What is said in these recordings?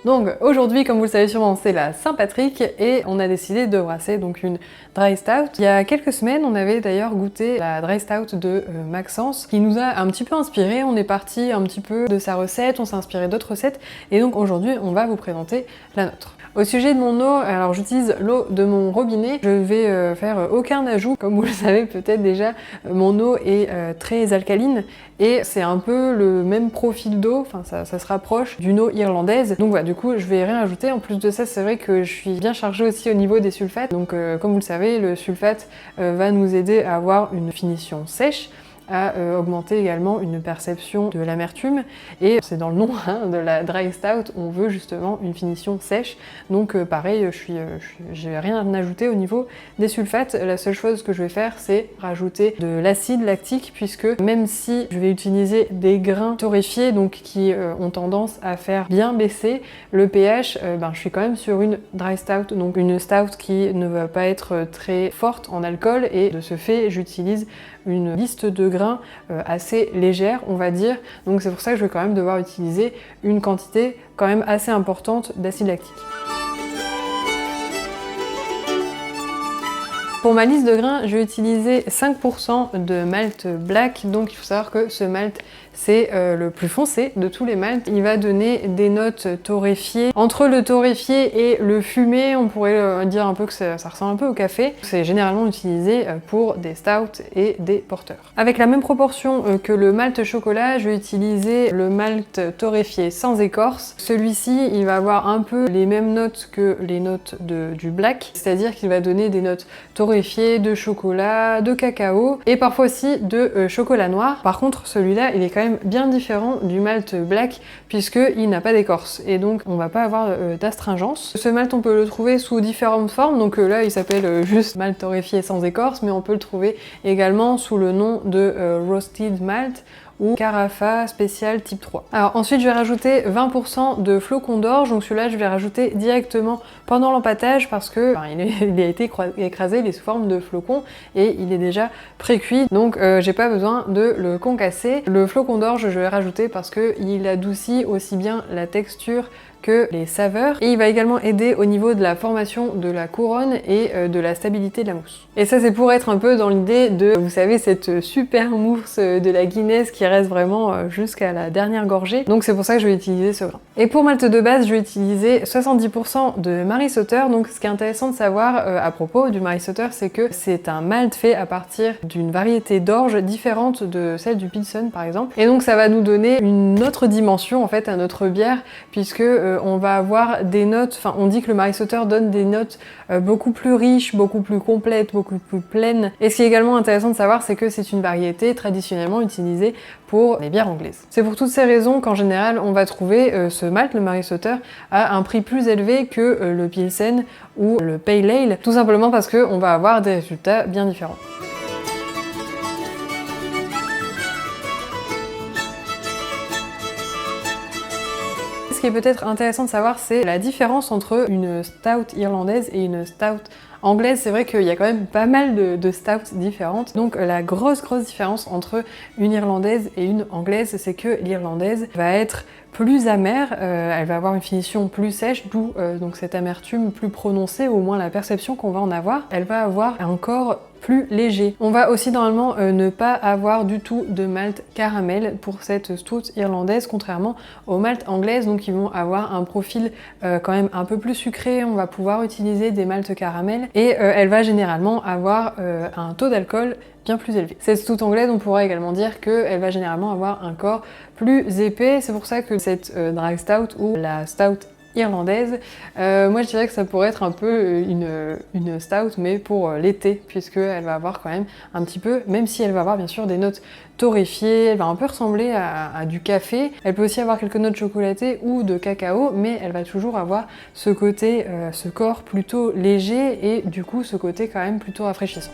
Donc aujourd'hui, comme vous le savez sûrement, c'est la Saint-Patrick et on a décidé de brasser donc une Dry Stout. Il y a quelques semaines, on avait d'ailleurs goûté la Dry Stout de Maxence qui nous a un petit peu inspiré. On est parti un petit peu de sa recette, on s'est inspiré d'autres recettes et donc aujourd'hui, on va vous présenter la nôtre. Au sujet de mon eau, alors j'utilise l'eau de mon robinet, je vais faire aucun ajout, comme vous le savez peut-être déjà, mon eau est très alcaline et c'est un peu le même profil d'eau, enfin ça se rapproche d'une eau irlandaise, donc voilà, du coup je vais rien ajouter. En plus de ça, c'est vrai que je suis bien chargée aussi au niveau des sulfates, donc comme vous le savez, le sulfate va nous aider à avoir une finition sèche, à augmenter également une perception de l'amertume, et c'est dans le nom hein, de la Dry Stout, on veut justement une finition sèche, donc pareil, je vais rien ajouter au niveau des sulfates. La seule chose que je vais faire, c'est rajouter de l'acide lactique, puisque même si je vais utiliser des grains torréfiés, donc qui ont tendance à faire bien baisser le pH, je suis quand même sur une Dry Stout, donc une stout qui ne va pas être très forte en alcool, et de ce fait, j'utilise une liste de grains assez légère, on va dire, donc c'est pour ça que je vais quand même devoir utiliser une quantité quand même assez importante d'acide lactique. Pour ma liste de grains, je vais utiliser 5% de malt black, donc il faut savoir que ce malt c'est le plus foncé de tous les malts. Il va donner des notes torréfiées. Entre le torréfié et le fumé, on pourrait dire un peu que ça ressemble un peu au café. C'est généralement utilisé pour des stouts et des porters. Avec la même proportion que le malt chocolat, je vais utiliser le malt torréfié sans écorce. Celui-ci, il va avoir un peu les mêmes notes que les notes du black, c'est-à-dire qu'il va donner des notes torréfiées de chocolat, de cacao et parfois aussi de chocolat noir. Par contre, celui-là, il est quand même bien différent du malt black puisqu'il n'a pas d'écorce et donc on va pas avoir d'astringence. Ce malt, on peut le trouver sous différentes formes, donc là il s'appelle juste malt torréfié sans écorce, mais on peut le trouver également sous le nom de roasted malt ou Carafa spécial type 3. Alors ensuite je vais rajouter 20% de flocons d'orge, donc celui-là je vais rajouter directement pendant l'empâtage parce que il a été écrasé, il est sous forme de flocons et il est déjà pré-cuit, donc j'ai pas besoin de le concasser. Le flocon d'orge je vais rajouter parce que il adoucit aussi bien la texture que les saveurs, et il va également aider au niveau de la formation de la couronne et de la stabilité de la mousse. Et ça c'est pour être un peu dans l'idée de, vous savez, cette super mousse de la Guinness qui reste vraiment jusqu'à la dernière gorgée, donc c'est pour ça que je vais utiliser ce grain. Et pour malt de base, je vais utiliser 70% de Maris Otter. Donc ce qui est intéressant de savoir à propos du Maris Otter, c'est que c'est un malt fait à partir d'une variété d'orge différente de celle du Pilsen par exemple, et donc ça va nous donner une autre dimension en fait à notre bière, puisque on va avoir des notes, enfin on dit que le Maris Otter donne des notes beaucoup plus riches, beaucoup plus complètes, beaucoup plus pleines. Et ce qui est également intéressant de savoir, c'est que c'est une variété traditionnellement utilisée pour les bières anglaises. C'est pour toutes ces raisons qu'en général on va trouver ce malt, le Maris Otter, à un prix plus élevé que le Pilsen ou le Pale Ale, tout simplement parce qu'on va avoir des résultats bien différents. Ce qui est peut-être intéressant de savoir, c'est la différence entre une stout irlandaise et une stout anglaise. C'est vrai qu'il y a quand même pas mal de stouts différentes. Donc la grosse différence entre une irlandaise et une anglaise, c'est que l'irlandaise va être plus amère, elle va avoir une finition plus sèche, d'où donc cette amertume plus prononcée, ou au moins la perception qu'on va en avoir. Elle va avoir un corps plus léger. On va aussi normalement ne pas avoir du tout de malt caramel pour cette stout irlandaise, contrairement aux malt anglaises, donc ils vont avoir un profil quand même un peu plus sucré. On va pouvoir utiliser des malts caramel et elle va généralement avoir un taux d'alcool bien plus élevé. Cette stout anglaise, on pourra également dire qu'elle va généralement avoir un corps plus épais. C'est pour ça que cette dry stout ou la stout irlandaise, moi je dirais que ça pourrait être un peu une stout mais pour l'été, puisqu'elle va avoir quand même un petit peu, même si elle va avoir bien sûr des notes torréfiées, elle va un peu ressembler à du café, elle peut aussi avoir quelques notes chocolatées ou de cacao, mais elle va toujours avoir ce côté, ce corps plutôt léger et du coup ce côté quand même plutôt rafraîchissant.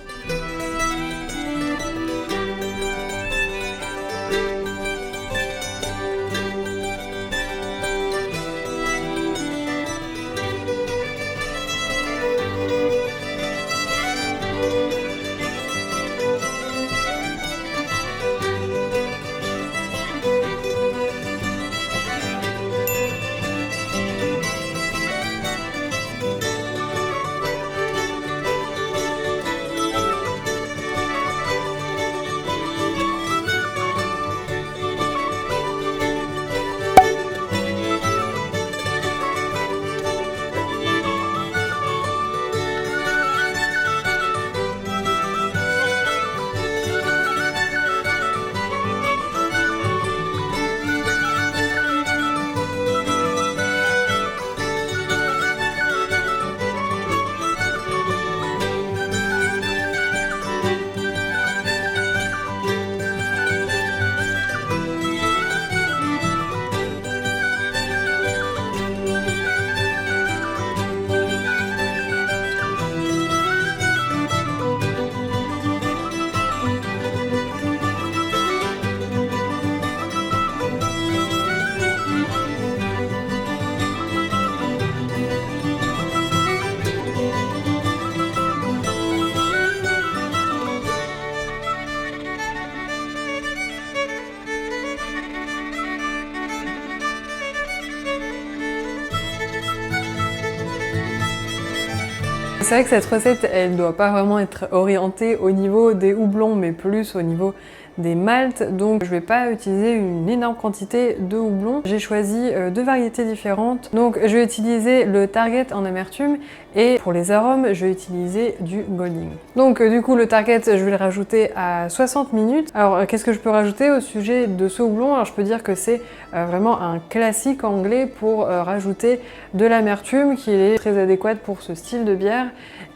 c'est vrai que cette recette, elle doit pas vraiment être orientée au niveau des houblons, mais plus au niveau des maltes, donc je vais pas utiliser une énorme quantité de houblon. J'ai choisi deux variétés différentes, donc je vais utiliser le Target en amertume et pour les arômes je vais utiliser du Golding. Donc du coup le Target je vais le rajouter à 60 minutes. Alors qu'est-ce que je peux rajouter au sujet de ce houblon? Alors je peux dire que c'est vraiment un classique anglais pour rajouter de l'amertume qui est très adéquate pour ce style de bière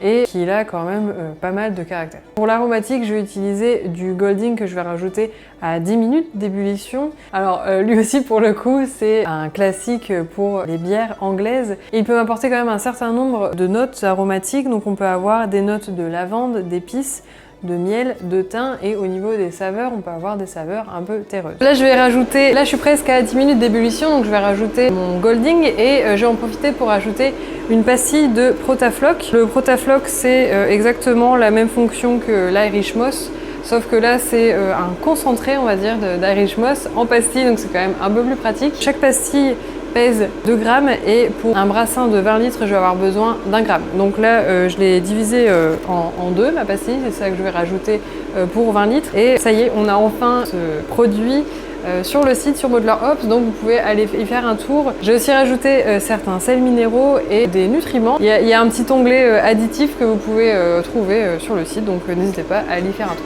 et qui a quand même pas mal de caractère. Pour l'aromatique je vais utiliser du Golding que je vais rajouter à 10 minutes d'ébullition. Alors lui aussi pour le coup c'est un classique pour les bières anglaises. Il peut m'apporter quand même un certain nombre de notes aromatiques, donc on peut avoir des notes de lavande, d'épices, de miel, de thym et au niveau des saveurs, on peut avoir des saveurs un peu terreuses. Là je vais rajouter, là je suis presque à 10 minutes d'ébullition donc je vais rajouter mon Golding et je vais en profiter pour ajouter une pastille de Protafloc. Le Protafloc c'est exactement la même fonction que l'Irish Moss. Sauf que là, c'est un concentré, on va dire, d'Irish Moss en pastille, donc c'est quand même un peu plus pratique. Chaque pastille pèse 2 grammes et pour un brassin de 20 litres, je vais avoir besoin d'1 gramme. Donc là, je l'ai divisé en deux, ma pastille, c'est ça que je vais rajouter pour 20 litres. Et ça y est, on a enfin ce produit sur le site, sur Bottler Hops, donc vous pouvez aller y faire un tour. J'ai aussi rajouté certains sels minéraux et des nutriments. Il y a un petit onglet additif que vous pouvez trouver sur le site, donc n'hésitez pas à aller y faire un tour.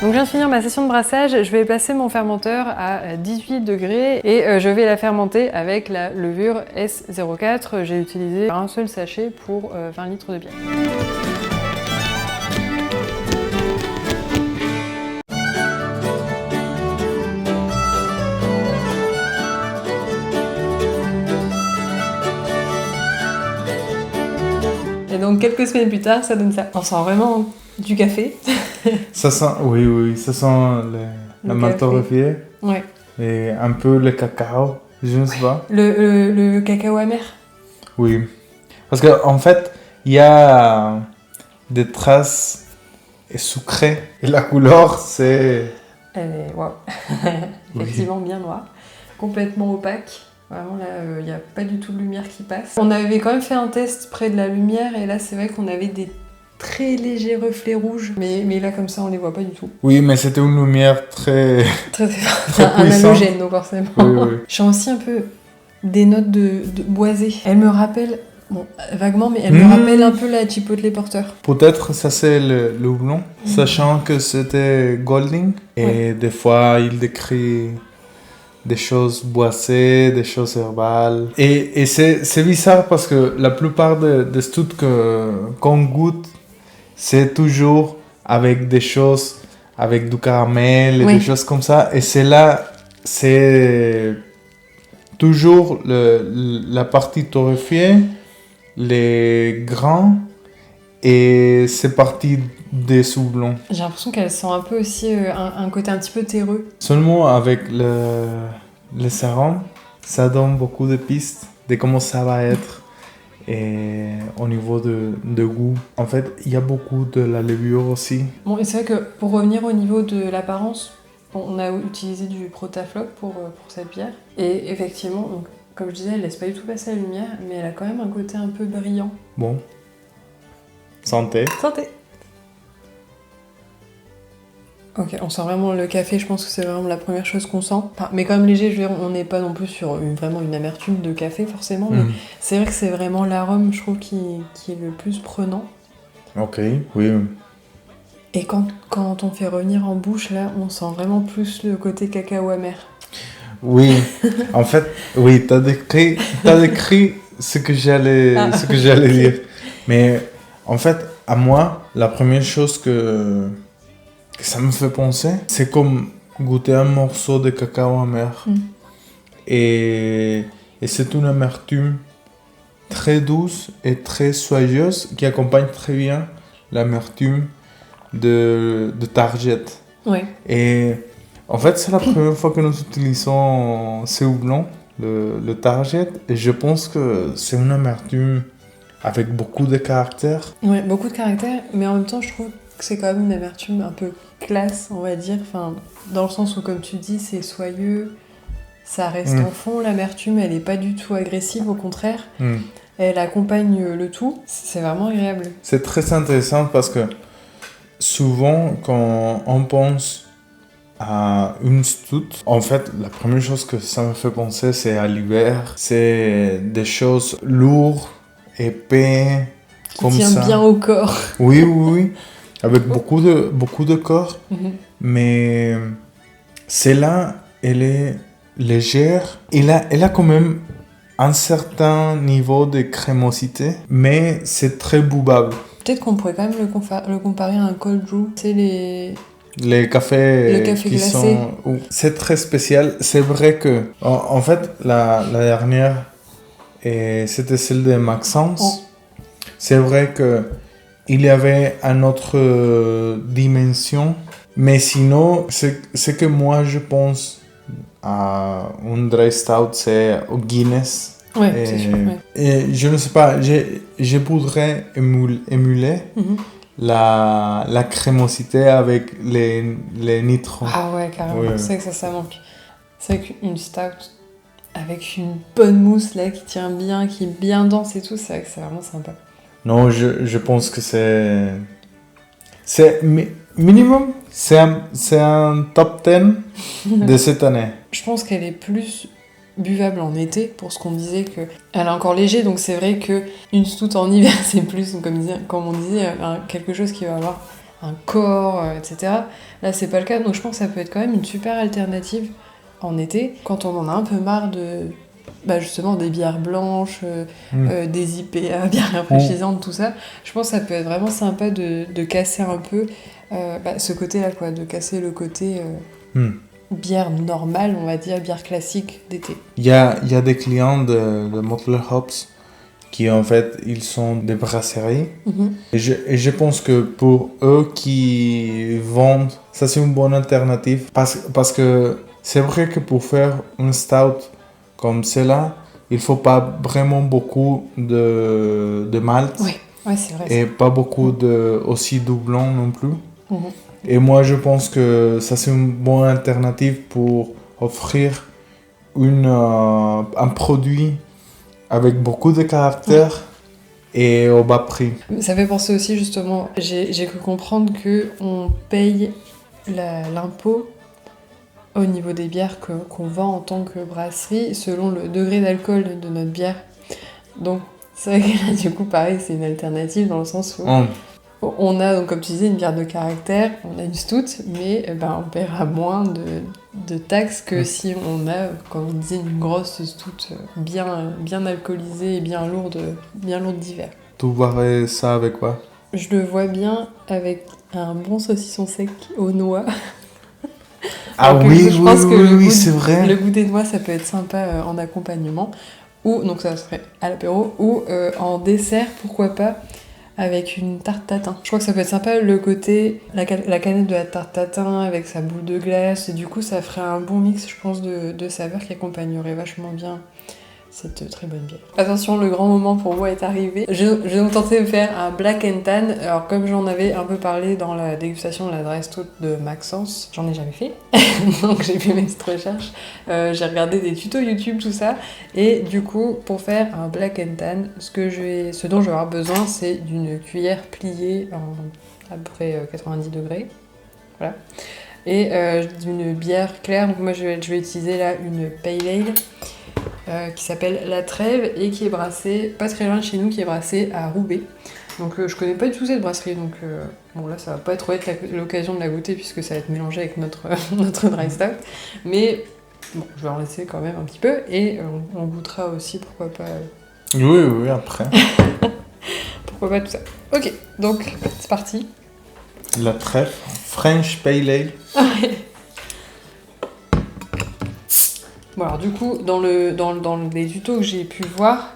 Donc je viens de finir ma session de brassage, je vais placer mon fermenteur à 18 degrés et je vais la fermenter avec la levure S04. J'ai utilisé un seul sachet pour 20 litres de bière. Et donc quelques semaines plus tard, ça donne ça. On sent vraiment du café. Ça sent, oui, ça sent la malt torréfiée. Ouais. Et un peu le cacao, je ne sais pas. Le cacao amer. Oui. Parce qu'en fait, il y a des traces sucrées. Et la couleur, c'est... Elle est, waouh. Effectivement bien noire. Complètement opaque. Vraiment là, il n'y a pas du tout de lumière qui passe. On avait quand même fait un test près de la lumière et là c'est vrai qu'on avait des très légers reflets rouges. Mais là comme ça on les voit pas du tout. Oui, mais c'était une lumière très un halogène donc forcément. Oui. Je sens aussi un peu des notes de boisé. Elle me rappelle, bon vaguement, mais elle me rappelle un peu la Chipotle Porter. Peut-être ça c'est le houblon, sachant que c'était Golding. Et des fois il décrit des choses boissées, des choses herbales. Et c'est bizarre parce que la plupart des studs qu'on goûte, c'est toujours avec des choses, avec du caramel et des choses comme ça. Et c'est là, c'est toujours la partie torréfiée, les grains et c'est parti des houblons. J'ai l'impression qu'elle sent un peu aussi un côté un petit peu terreux. Seulement avec le sérum, ça donne beaucoup de pistes de comment ça va être et au niveau de goût. En fait, il y a beaucoup de la levure aussi. Bon, et c'est vrai que pour revenir au niveau de l'apparence, bon, on a utilisé du Protafloc pour cette bière. Et effectivement, donc, comme je disais, elle laisse pas du tout passer la lumière, mais elle a quand même un côté un peu brillant. Bon. Santé. Santé! Ok, on sent vraiment le café, je pense que c'est vraiment la première chose qu'on sent. Enfin, mais quand même léger, je veux dire, on n'est pas non plus sur vraiment une amertume de café forcément, mais c'est vrai que c'est vraiment l'arôme, je trouve, qui est le plus prenant. Ok, oui. Et quand on fait revenir en bouche, là, on sent vraiment plus le côté cacao amer. Oui, en fait, oui, t'as décrit ce que j'allais ok. dire. Mais en fait, à moi, la première chose que ça me fait penser, c'est comme goûter un morceau de cacao amer. Et, et c'est une amertume très douce et très soyeuse qui accompagne très bien l'amertume de Target. Ouais. Et en fait, c'est la première fois que nous utilisons ces houblons, le Target, et je pense que c'est une amertume avec beaucoup de caractère. Ouais, beaucoup de caractère, mais en même temps, je trouve que c'est quand même une amertume un peu classe, on va dire. Enfin, dans le sens où, comme tu dis, c'est soyeux, ça reste en fond, l'amertume, elle est pas du tout agressive, au contraire. Elle accompagne le tout, c'est vraiment agréable. C'est très intéressant parce que souvent, quand on pense à une stout, en fait, la première chose que ça me fait penser, c'est à l'hiver. C'est des choses lourdes, épais, Qui comme tient ça. bien au corps. Oui, oui, oui. Avec beaucoup de corps. Mais celle-là, elle est légère. Elle a quand même un certain niveau de crémosité, mais c'est très boubable. Peut-être qu'on pourrait quand même le comparer à un cold brew. C'est Les le cafés café qui glacé. sont... C'est très spécial. C'est vrai que... En fait, la dernière, c'était celle de Maxence. C'est vrai que il y avait une autre dimension. Mais sinon, ce que moi je pense à un dry stout, c'est au Guinness. Ouais, c'est sûr. Ouais. Et je ne sais pas, je voudrais émuler la crémosité avec les nitrons. Ah ouais, carrément. Ouais. C'est vrai que ça manque. C'est vrai qu'une stout avec une bonne mousse là qui tient bien, qui est bien dense et tout, c'est vrai que c'est vraiment sympa. Non, je pense que c'est minimum, c'est un top 10 de cette année. Je pense qu'elle est plus buvable en été, pour ce qu'on disait que elle est encore léger, donc c'est vrai que une stout en hiver c'est plus comme on disait quelque chose qui va avoir un corps, etc. Là c'est pas le cas, donc je pense que ça peut être quand même une super alternative en été quand on en a un peu marre de justement des bières blanches, des IPA bien rafraîchissantes, tout ça. Je pense que ça peut être vraiment sympa de casser un peu ce côté-là, quoi, de casser le côté bière normale, on va dire, bière classique d'été. Il y a des clients de Mottler Hops qui en fait, ils sont des brasseries. Et je pense que pour eux qui vendent, ça c'est une bonne alternative. Parce que c'est vrai que pour faire une stout comme celle-là, il faut pas vraiment beaucoup de malt. Oui, ouais, c'est vrai. Et pas beaucoup aussi doublons non plus. Et moi, je pense que ça, c'est une bonne alternative pour offrir un produit avec beaucoup de caractère et au bas prix. Ça fait penser aussi, justement, j'ai cru comprendre qu'on paye l'impôt au niveau des bières qu'on vend en tant que brasserie selon le degré d'alcool de notre bière. Donc, c'est vrai que là, du coup, pareil, c'est une alternative dans le sens où on a, donc, comme tu disais, une bière de caractère, on a une stout, mais on paiera moins de taxes que si on a, comme on disait, une grosse stout bien alcoolisée et bien lourde d'hiver. Tu verrais ça avec quoi? Je le vois bien avec un bon saucisson sec aux noix. Ah oui, je pense que c'est vrai. Le goût des noix, ça peut être sympa en accompagnement. Ou, donc ça serait à l'apéro, ou en dessert, pourquoi pas, avec une tarte tatin. Je crois que ça peut être sympa le côté, la canette de la tarte tatin avec sa boule de glace, et du coup ça ferait un bon mix, je pense, de saveurs qui accompagnerait vachement bien cette très bonne bière. Attention, le grand moment pour moi est arrivé. Je vais me tenter de faire un black and tan. Alors comme j'en avais un peu parlé dans la dégustation de la dry stout de Maxence, j'en ai jamais fait, donc j'ai fait mes petites recherches. J'ai regardé des tutos YouTube, tout ça, et du coup pour faire un black and tan, ce dont je vais avoir besoin, c'est d'une cuillère pliée en à peu près 90 degrés, voilà, et d'une bière claire. Donc moi je vais utiliser là une pale ale. Qui s'appelle La Trêve et qui est brassée, pas très loin de chez nous, qui est brassée à Roubaix. Donc je connais pas du tout cette brasserie, donc bon là ça va pas trop être l'occasion de la goûter puisque ça va être mélangé avec notre, notre dry stout. Mais bon, je vais en laisser quand même un petit peu et on goûtera aussi, pourquoi pas. Oui, après. Pourquoi pas tout ça. Ok, donc c'est parti. La trèfle, French Pale Ale. Bon alors du coup, dans les tutos que j'ai pu voir,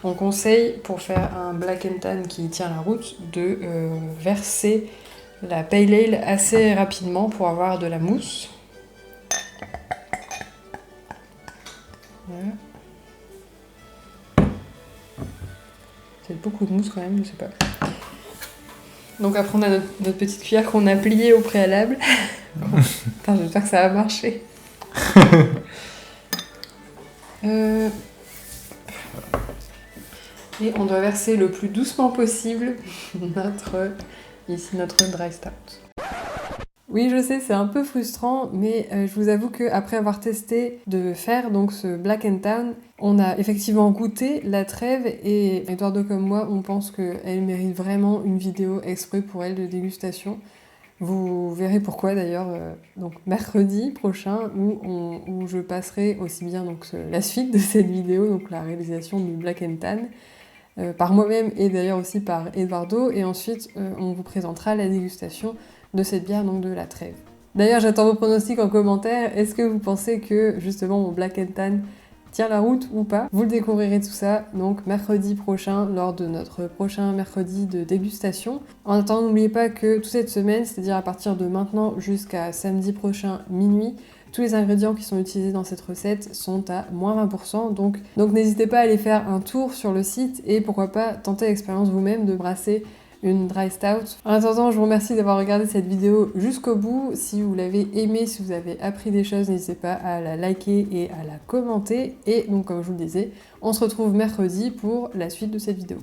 on conseille pour faire un black and tan qui tient la route de verser la pale ale assez rapidement pour avoir de la mousse. Voilà. C'est beaucoup de mousse quand même, je sais pas. Donc après on a notre petite cuillère qu'on a pliée au préalable. Putain, j'espère que ça va marcher. Et on doit verser le plus doucement possible notre dry stout. Oui, je sais, c'est un peu frustrant, mais je vous avoue qu'après avoir testé de faire donc ce Black and Tan, on a effectivement goûté la trève et Eduardo comme moi, on pense qu'elle mérite vraiment une vidéo exprès pour elle de dégustation. Vous verrez pourquoi d'ailleurs donc mercredi prochain où je passerai aussi bien donc la suite de cette vidéo, donc la réalisation du Black and Tan, par moi-même et d'ailleurs aussi par Eduardo, et ensuite on vous présentera la dégustation de cette bière, donc de la trève. D'ailleurs, j'attends vos pronostics en commentaire. Est-ce que vous pensez que justement mon Black and Tan tient la route ou pas? Vous le découvrirez tout ça donc mercredi prochain lors de notre prochain mercredi de dégustation. En attendant, n'oubliez pas que toute cette semaine, c'est-à-dire à partir de maintenant jusqu'à samedi prochain minuit, tous les ingrédients qui sont utilisés dans cette recette sont à moins 20%, donc n'hésitez pas à aller faire un tour sur le site et pourquoi pas tenter l'expérience vous-même de brasser une dry stout. En attendant, je vous remercie d'avoir regardé cette vidéo jusqu'au bout. Si vous l'avez aimée, si vous avez appris des choses, n'hésitez pas à la liker et à la commenter. Et donc comme je vous le disais, on se retrouve mercredi pour la suite de cette vidéo.